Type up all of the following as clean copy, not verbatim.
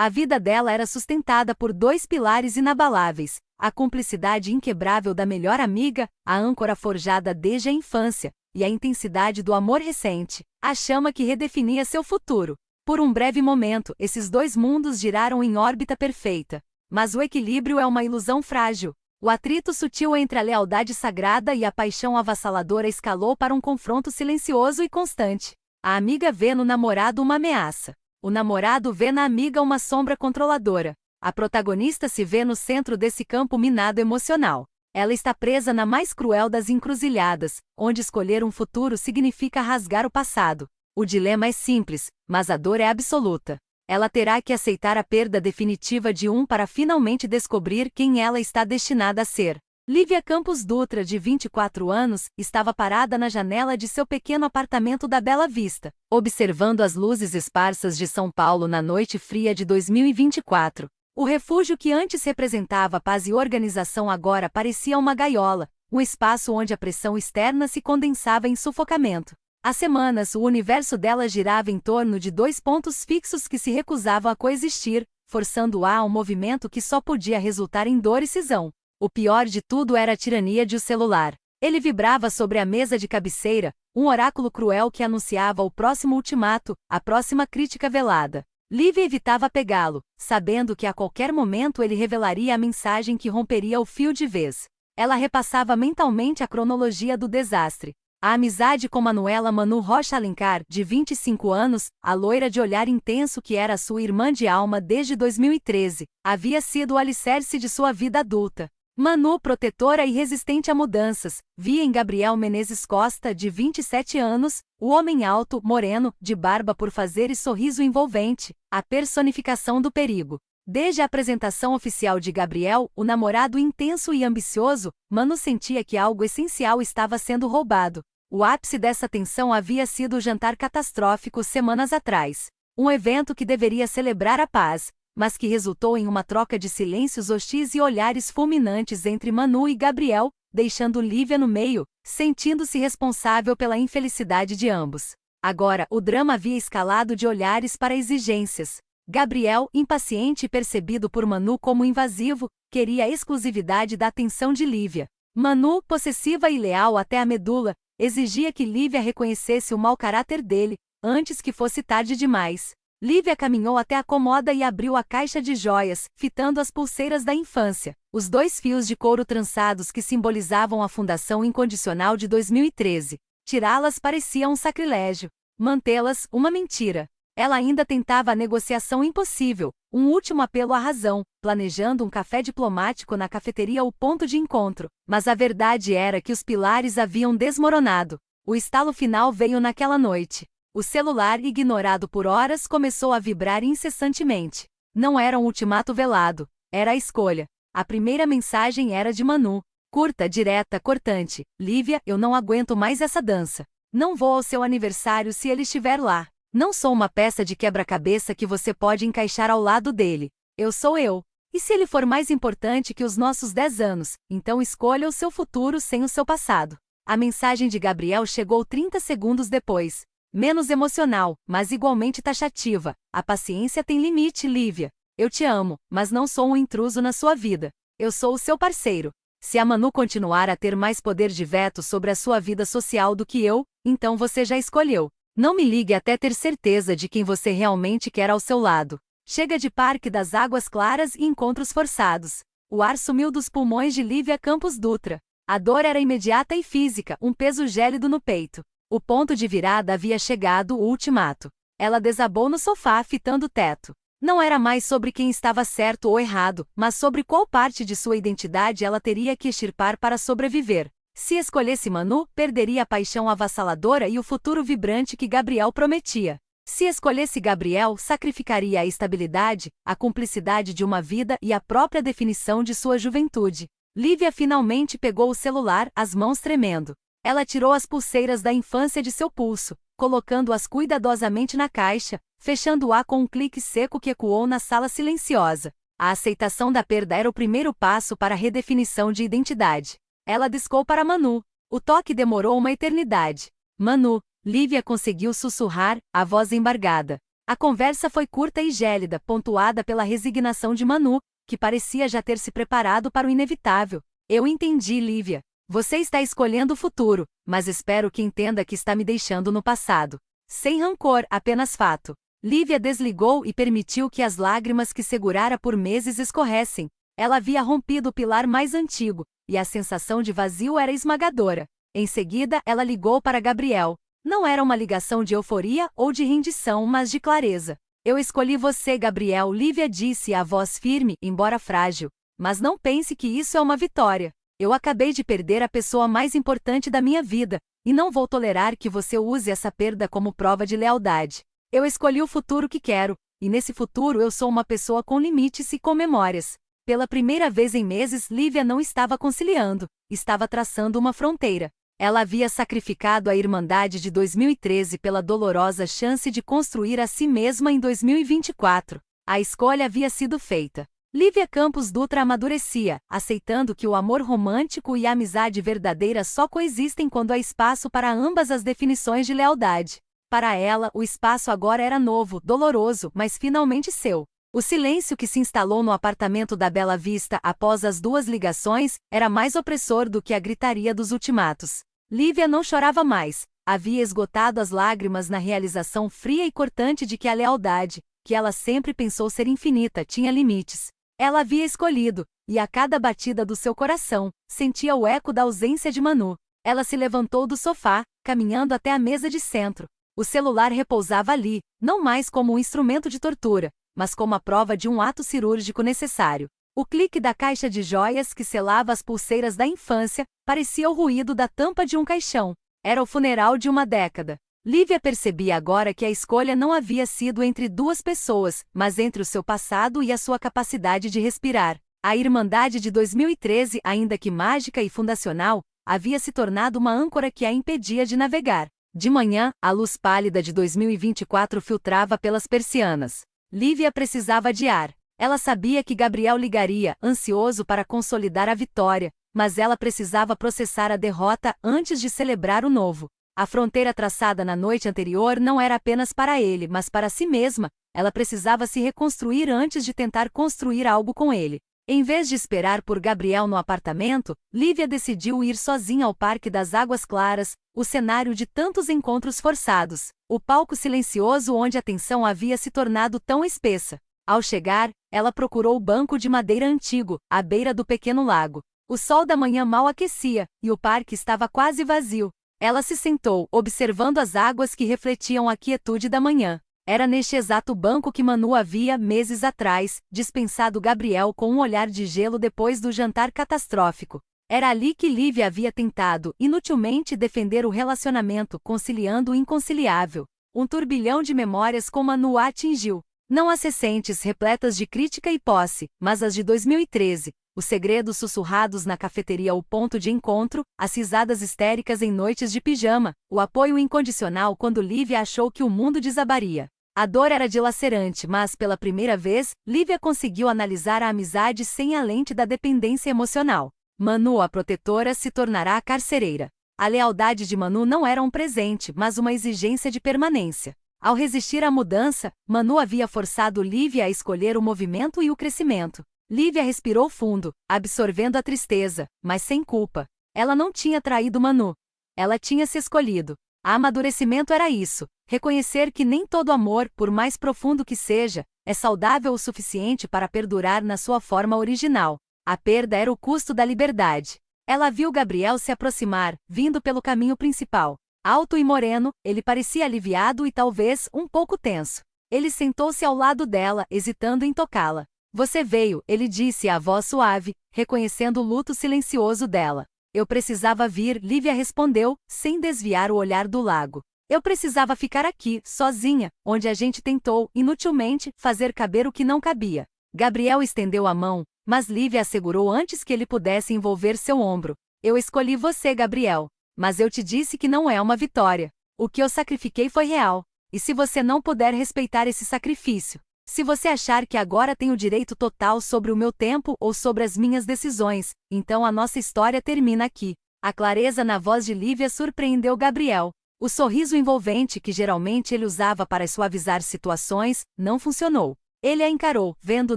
A vida dela era sustentada por dois pilares inabaláveis: a cumplicidade inquebrável da melhor amiga, a âncora forjada desde a infância, e a intensidade do amor recente, a chama que redefinia seu futuro. Por um breve momento, esses dois mundos giraram em órbita perfeita. Mas o equilíbrio é uma ilusão frágil. O atrito sutil entre a lealdade sagrada e a paixão avassaladora escalou para um confronto silencioso e constante. A amiga vê no namorado uma ameaça. O namorado vê na amiga uma sombra controladora. A protagonista se vê no centro desse campo minado emocional. Ela está presa na mais cruel das encruzilhadas, onde escolher um futuro significa rasgar o passado. O dilema é simples, mas a dor é absoluta. Ela terá que aceitar a perda definitiva de um para finalmente descobrir quem ela está destinada a ser. Lívia Campos Dutra, de 24 anos, estava parada na janela de seu pequeno apartamento da Bela Vista, observando as luzes esparsas de São Paulo na noite fria de 2024. O refúgio que antes representava paz e organização agora parecia uma gaiola, um espaço onde a pressão externa se condensava em sufocamento. Há semanas, o universo dela girava em torno de dois pontos fixos que se recusavam a coexistir, forçando-a a um movimento que só podia resultar em dor e cisão. O pior de tudo era a tirania de o celular. Ele vibrava sobre a mesa de cabeceira, um oráculo cruel que anunciava o próximo ultimato, a próxima crítica velada. Lívia evitava pegá-lo, sabendo que a qualquer momento ele revelaria a mensagem que romperia o fio de vez. Ela repassava mentalmente a cronologia do desastre. A amizade com Manuela Manu Rocha Alencar, de 25 anos, a loira de olhar intenso que era sua irmã de alma desde 2013, havia sido o alicerce de sua vida adulta. Manu, protetora e resistente a mudanças, via em Gabriel Menezes Costa, de 27 anos, o homem alto, moreno, de barba por fazer e sorriso envolvente, a personificação do perigo. Desde a apresentação oficial de Gabriel, o namorado intenso e ambicioso, Manu sentia que algo essencial estava sendo roubado. O ápice dessa tensão havia sido o jantar catastrófico semanas atrás. Um evento que deveria celebrar a paz, mas que resultou em uma troca de silêncios hostis e olhares fulminantes entre Manu e Gabriel, deixando Lívia no meio, sentindo-se responsável pela infelicidade de ambos. Agora, o drama havia escalado de olhares para exigências. Gabriel, impaciente e percebido por Manu como invasivo, queria a exclusividade da atenção de Lívia. Manu, possessiva e leal até a medula, exigia que Lívia reconhecesse o mau caráter dele, antes que fosse tarde demais. Lívia caminhou até a cômoda e abriu a caixa de joias, fitando as pulseiras da infância, os dois fios de couro trançados que simbolizavam a fundação incondicional de 2013. Tirá-las parecia um sacrilégio. Mantê-las, uma mentira. Ela ainda tentava a negociação impossível, um último apelo à razão, planejando um café diplomático na cafeteria O Ponto de Encontro, mas a verdade era que os pilares haviam desmoronado. O estalo final veio naquela noite. O celular, ignorado por horas, começou a vibrar incessantemente. Não era um ultimato velado, era a escolha. A primeira mensagem era de Manu. Curta, direta, cortante. Lívia, eu não aguento mais essa dança. Não vou ao seu aniversário se ele estiver lá. Não sou uma peça de quebra-cabeça que você pode encaixar ao lado dele. Eu sou eu. E se ele for mais importante que os nossos 10 anos, então escolha o seu futuro sem o seu passado. A mensagem de Gabriel chegou 30 segundos depois. Menos emocional, mas igualmente taxativa. A paciência tem limite, Lívia. Eu te amo, mas não sou um intruso na sua vida. Eu sou o seu parceiro. Se a Manu continuar a ter mais poder de veto sobre a sua vida social do que eu, então você já escolheu. Não me ligue até ter certeza de quem você realmente quer ao seu lado. Chega de Parque das Águas Claras e encontros forçados. O ar sumiu dos pulmões de Lívia Campos Dutra. A dor era imediata e física, um peso gélido no peito. O ponto de virada havia chegado, o ultimato. Ela desabou no sofá, fitando o teto. Não era mais sobre quem estava certo ou errado, mas sobre qual parte de sua identidade ela teria que extirpar para sobreviver. Se escolhesse Manu, perderia a paixão avassaladora e o futuro vibrante que Gabriel prometia. Se escolhesse Gabriel, sacrificaria a estabilidade, a cumplicidade de uma vida e a própria definição de sua juventude. Lívia finalmente pegou o celular, as mãos tremendo. Ela tirou as pulseiras da infância de seu pulso, colocando-as cuidadosamente na caixa, fechando-a com um clique seco que ecoou na sala silenciosa. A aceitação da perda era o primeiro passo para a redefinição de identidade. Ela discou para Manu. O toque demorou uma eternidade. Manu, Lívia conseguiu sussurrar, a voz embargada. A conversa foi curta e gélida, pontuada pela resignação de Manu, que parecia já ter se preparado para o inevitável. Eu entendi, Lívia. Você está escolhendo o futuro, mas espero que entenda que está me deixando no passado. Sem rancor, apenas fato. Lívia desligou e permitiu que as lágrimas que segurara por meses escorressem. Ela havia rompido o pilar mais antigo, e a sensação de vazio era esmagadora. Em seguida, ela ligou para Gabriel. Não era uma ligação de euforia ou de rendição, mas de clareza. Eu escolhi você, Gabriel, Lívia disse a voz firme, embora frágil. Mas não pense que isso é uma vitória. Eu acabei de perder a pessoa mais importante da minha vida, e não vou tolerar que você use essa perda como prova de lealdade. Eu escolhi o futuro que quero, e nesse futuro eu sou uma pessoa com limites e com memórias. Pela primeira vez em meses, Lívia não estava conciliando, estava traçando uma fronteira. Ela havia sacrificado a Irmandade de 2013 pela dolorosa chance de construir a si mesma em 2024. A escolha havia sido feita. Lívia Campos Dutra amadurecia, aceitando que o amor romântico e a amizade verdadeira só coexistem quando há espaço para ambas as definições de lealdade. Para ela, o espaço agora era novo, doloroso, mas finalmente seu. O silêncio que se instalou no apartamento da Bela Vista após as duas ligações era mais opressor do que a gritaria dos ultimatos. Lívia não chorava mais, havia esgotado as lágrimas na realização fria e cortante de que a lealdade, que ela sempre pensou ser infinita, tinha limites. Ela havia escolhido, e a cada batida do seu coração, sentia o eco da ausência de Manu. Ela se levantou do sofá, caminhando até a mesa de centro. O celular repousava ali, não mais como um instrumento de tortura, mas como a prova de um ato cirúrgico necessário. O clique da caixa de joias que selava as pulseiras da infância parecia o ruído da tampa de um caixão. Era o funeral de uma década. Lívia percebia agora que a escolha não havia sido entre duas pessoas, mas entre o seu passado e a sua capacidade de respirar. A Irmandade de 2013, ainda que mágica e fundacional, havia se tornado uma âncora que a impedia de navegar. De manhã, a luz pálida de 2024 filtrava pelas persianas. Lívia precisava adiar. Ela sabia que Gabriel ligaria, ansioso para consolidar a vitória, mas ela precisava processar a derrota antes de celebrar o novo. A fronteira traçada na noite anterior não era apenas para ele, mas para si mesma. Ela precisava se reconstruir antes de tentar construir algo com ele. Em vez de esperar por Gabriel no apartamento, Lívia decidiu ir sozinha ao Parque das Águas Claras, o cenário de tantos encontros forçados, o palco silencioso onde a tensão havia se tornado tão espessa. Ao chegar, ela procurou o banco de madeira antigo, à beira do pequeno lago. O sol da manhã mal aquecia, e o parque estava quase vazio. Ela se sentou, observando as águas que refletiam a quietude da manhã. Era neste exato banco que Manu havia, meses atrás, dispensado Gabriel com um olhar de gelo depois do jantar catastrófico. Era ali que Lívia havia tentado, inutilmente, defender o relacionamento, conciliando o inconciliável. Um turbilhão de memórias com Manu a atingiu. Não as recentes, repletas de crítica e posse, mas as de 2013. Os segredos sussurrados na cafeteria, o ponto de encontro, as risadas histéricas em noites de pijama, o apoio incondicional quando Lívia achou que o mundo desabaria. A dor era dilacerante, mas, pela primeira vez, Lívia conseguiu analisar a amizade sem a lente da dependência emocional. Manu, a protetora, se tornará a carcereira. A lealdade de Manu não era um presente, mas uma exigência de permanência. Ao resistir à mudança, Manu havia forçado Lívia a escolher o movimento e o crescimento. Lívia respirou fundo, absorvendo a tristeza, mas sem culpa. Ela não tinha traído Manu. Ela tinha se escolhido. Amadurecimento era isso, reconhecer que nem todo amor, por mais profundo que seja, é saudável o suficiente para perdurar na sua forma original. A perda era o custo da liberdade. Ela viu Gabriel se aproximar, vindo pelo caminho principal. Alto e moreno, ele parecia aliviado e talvez um pouco tenso. Ele sentou-se ao lado dela, hesitando em tocá-la. Você veio, ele disse a voz suave, reconhecendo o luto silencioso dela. Eu precisava vir, Lívia respondeu, sem desviar o olhar do lago. Eu precisava ficar aqui, sozinha, onde a gente tentou, inutilmente, fazer caber o que não cabia. Gabriel estendeu a mão, mas Lívia assegurou antes que ele pudesse envolver seu ombro. Eu escolhi você, Gabriel. Mas eu te disse que não é uma vitória. O que eu sacrifiquei foi real. E se você não puder respeitar esse sacrifício, se você achar que agora tem o direito total sobre o meu tempo ou sobre as minhas decisões, então a nossa história termina aqui. A clareza na voz de Lívia surpreendeu Gabriel. O sorriso envolvente que geralmente ele usava para suavizar situações, não funcionou. Ele a encarou, vendo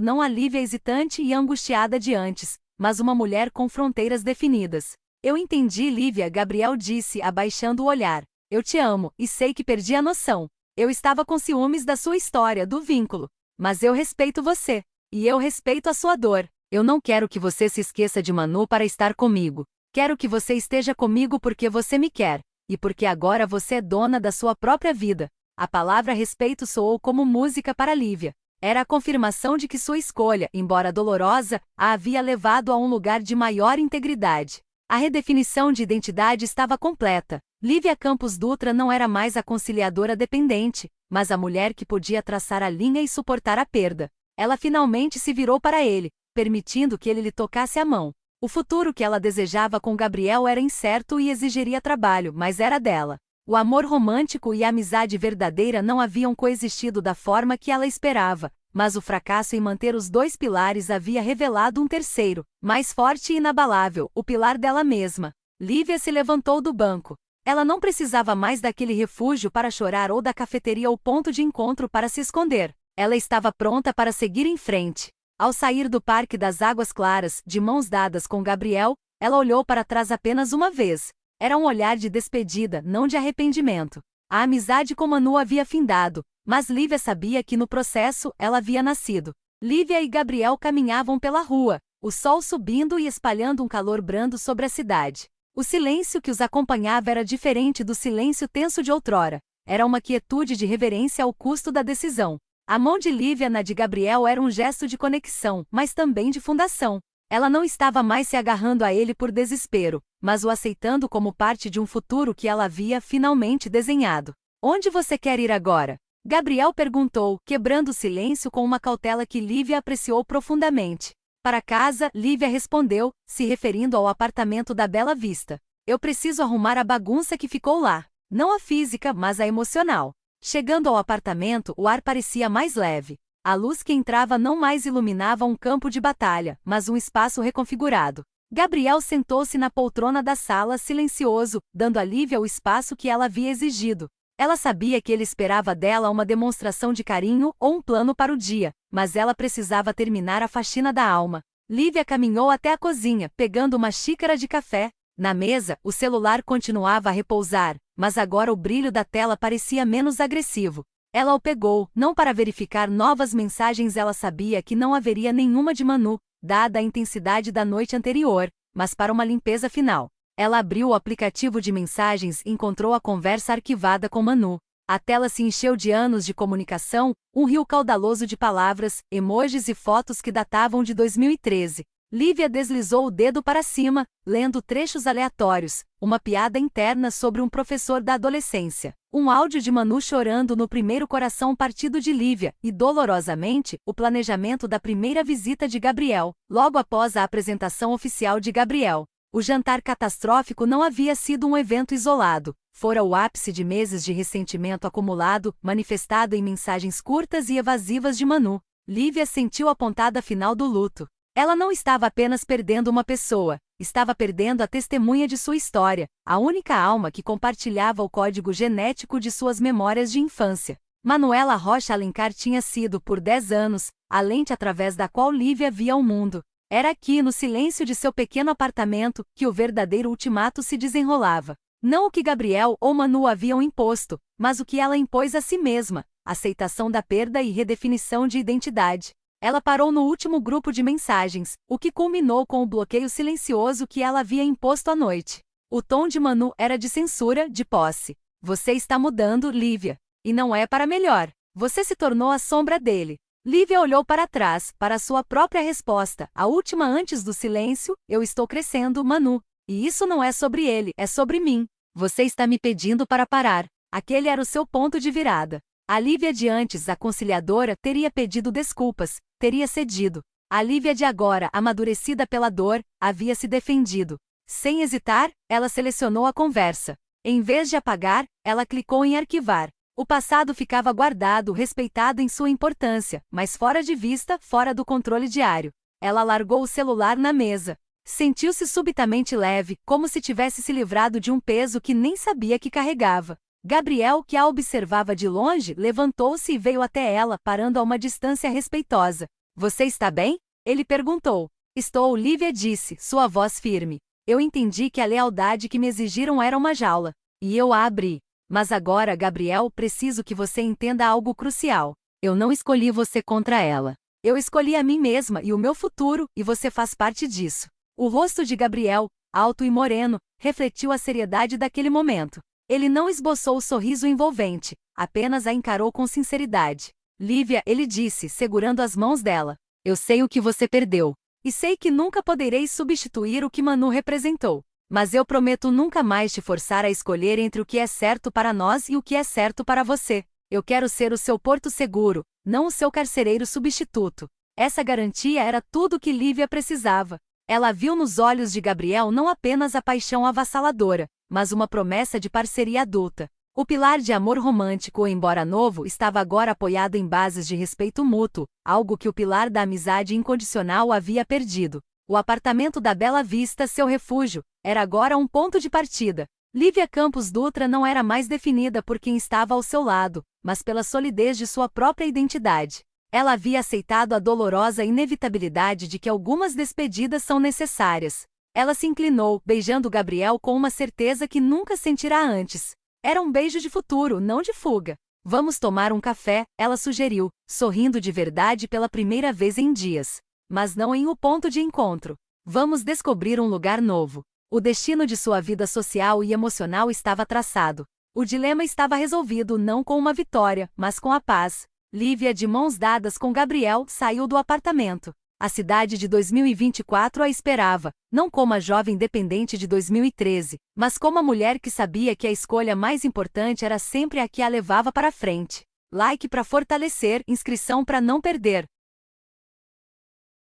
não a Lívia hesitante e angustiada de antes, mas uma mulher com fronteiras definidas. Eu entendi, Lívia, Gabriel disse, abaixando o olhar. Eu te amo, e sei que perdi a noção. Eu estava com ciúmes da sua história, do vínculo. Mas eu respeito você. E eu respeito a sua dor. Eu não quero que você se esqueça de Manu para estar comigo. Quero que você esteja comigo porque você me quer. E porque agora você é dona da sua própria vida. A palavra respeito soou como música para Lívia. Era a confirmação de que sua escolha, embora dolorosa, a havia levado a um lugar de maior integridade. A redefinição de identidade estava completa. Lívia Campos Dutra não era mais a conciliadora dependente, mas a mulher que podia traçar a linha e suportar a perda. Ela finalmente se virou para ele, permitindo que ele lhe tocasse a mão. O futuro que ela desejava com Gabriel era incerto e exigiria trabalho, mas era dela. O amor romântico e a amizade verdadeira não haviam coexistido da forma que ela esperava, mas o fracasso em manter os dois pilares havia revelado um terceiro, mais forte e inabalável, o pilar dela mesma. Lívia se levantou do banco. Ela não precisava mais daquele refúgio para chorar ou da cafeteria ou ponto de encontro para se esconder. Ela estava pronta para seguir em frente. Ao sair do Parque das Águas Claras, de mãos dadas com Gabriel, ela olhou para trás apenas uma vez. Era um olhar de despedida, não de arrependimento. A amizade com Manu havia findado, mas Lívia sabia que no processo ela havia nascido. Lívia e Gabriel caminhavam pela rua, o sol subindo e espalhando um calor brando sobre a cidade. O silêncio que os acompanhava era diferente do silêncio tenso de outrora. Era uma quietude de reverência ao custo da decisão. A mão de Lívia na de Gabriel era um gesto de conexão, mas também de fundação. Ela não estava mais se agarrando a ele por desespero, mas o aceitando como parte de um futuro que ela havia finalmente desenhado. Onde você quer ir agora? Gabriel perguntou, quebrando o silêncio com uma cautela que Lívia apreciou profundamente. Para casa, Lívia respondeu, se referindo ao apartamento da Bela Vista. Eu preciso arrumar a bagunça que ficou lá. Não a física, mas a emocional. Chegando ao apartamento, o ar parecia mais leve. A luz que entrava não mais iluminava um campo de batalha, mas um espaço reconfigurado. Gabriel sentou-se na poltrona da sala, silencioso, dando a Lívia o espaço que ela havia exigido. Ela sabia que ele esperava dela uma demonstração de carinho ou um plano para o dia, mas ela precisava terminar a faxina da alma. Lívia caminhou até a cozinha, pegando uma xícara de café. Na mesa, o celular continuava a repousar, mas agora o brilho da tela parecia menos agressivo. Ela o pegou, não para verificar novas mensagens, ela sabia que não haveria nenhuma de Manu, dada a intensidade da noite anterior, mas para uma limpeza final. Ela abriu o aplicativo de mensagens e encontrou a conversa arquivada com Manu. A tela se encheu de anos de comunicação, um rio caudaloso de palavras, emojis e fotos que datavam de 2013. Lívia deslizou o dedo para cima, lendo trechos aleatórios, uma piada interna sobre um professor da adolescência, um áudio de Manu chorando no primeiro coração partido de Lívia, e dolorosamente, o planejamento da primeira visita de Gabriel, logo após a apresentação oficial de Gabriel. O jantar catastrófico não havia sido um evento isolado, fora o ápice de meses de ressentimento acumulado, manifestado em mensagens curtas e evasivas de Manu. Lívia sentiu a pontada final do luto. Ela não estava apenas perdendo uma pessoa, estava perdendo a testemunha de sua história, a única alma que compartilhava o código genético de suas memórias de infância. Manuela Rocha Alencar tinha sido, por 10 anos, a lente através da qual Lívia via o mundo. Era aqui, no silêncio de seu pequeno apartamento, que o verdadeiro ultimato se desenrolava. Não o que Gabriel ou Manu haviam imposto, mas o que ela impôs a si mesma, aceitação da perda e redefinição de identidade. Ela parou no último grupo de mensagens, o que culminou com o bloqueio silencioso que ela havia imposto à noite. O tom de Manu era de censura, de posse. Você está mudando, Lívia. E não é para melhor. Você se tornou a sombra dele. Lívia olhou para trás, para sua própria resposta, a última antes do silêncio, eu estou crescendo, Manu. E isso não é sobre ele, é sobre mim. Você está me pedindo para parar. Aquele era o seu ponto de virada. A Lívia de antes, a conciliadora, teria pedido desculpas, teria cedido. A Lívia de agora, amadurecida pela dor, havia se defendido. Sem hesitar, ela selecionou a conversa. Em vez de apagar, ela clicou em arquivar. O passado ficava guardado, respeitado em sua importância, mas fora de vista, fora do controle diário. Ela largou o celular na mesa. Sentiu-se subitamente leve, como se tivesse se livrado de um peso que nem sabia que carregava. Gabriel, que a observava de longe, levantou-se e veio até ela, parando a uma distância respeitosa. Você está bem? Ele perguntou. Estou, Lívia disse, sua voz firme. Eu entendi que a lealdade que me exigiram era uma jaula. E eu a abri. Mas agora, Gabriel, preciso que você entenda algo crucial. Eu não escolhi você contra ela. Eu escolhi a mim mesma e o meu futuro, e você faz parte disso. O rosto de Gabriel, alto e moreno, refletiu a seriedade daquele momento. Ele não esboçou o sorriso envolvente, apenas a encarou com sinceridade. Lívia, ele disse, segurando as mãos dela. Eu sei o que você perdeu. E sei que nunca poderei substituir o que Manu representou. Mas eu prometo nunca mais te forçar a escolher entre o que é certo para nós e o que é certo para você. Eu quero ser o seu porto seguro, não o seu carcereiro substituto. Essa garantia era tudo que Lívia precisava. Ela viu nos olhos de Gabriel não apenas a paixão avassaladora, mas uma promessa de parceria adulta. O pilar de amor romântico, embora novo, estava agora apoiado em bases de respeito mútuo, algo que o pilar da amizade incondicional havia perdido. O apartamento da Bela Vista, seu refúgio, era agora um ponto de partida. Lívia Campos Dutra não era mais definida por quem estava ao seu lado, mas pela solidez de sua própria identidade. Ela havia aceitado a dolorosa inevitabilidade de que algumas despedidas são necessárias. Ela se inclinou, beijando Gabriel com uma certeza que nunca sentirá antes. Era um beijo de futuro, não de fuga. Vamos tomar um café, ela sugeriu, sorrindo de verdade pela primeira vez em dias. Mas não em um ponto de encontro. Vamos descobrir um lugar novo. O destino de sua vida social e emocional estava traçado. O dilema estava resolvido não com uma vitória, mas com a paz. Lívia, de mãos dadas com Gabriel, saiu do apartamento. A cidade de 2024 a esperava, não como a jovem dependente de 2013, mas como a mulher que sabia que a escolha mais importante era sempre a que a levava para frente. Like para fortalecer, inscrição para não perder.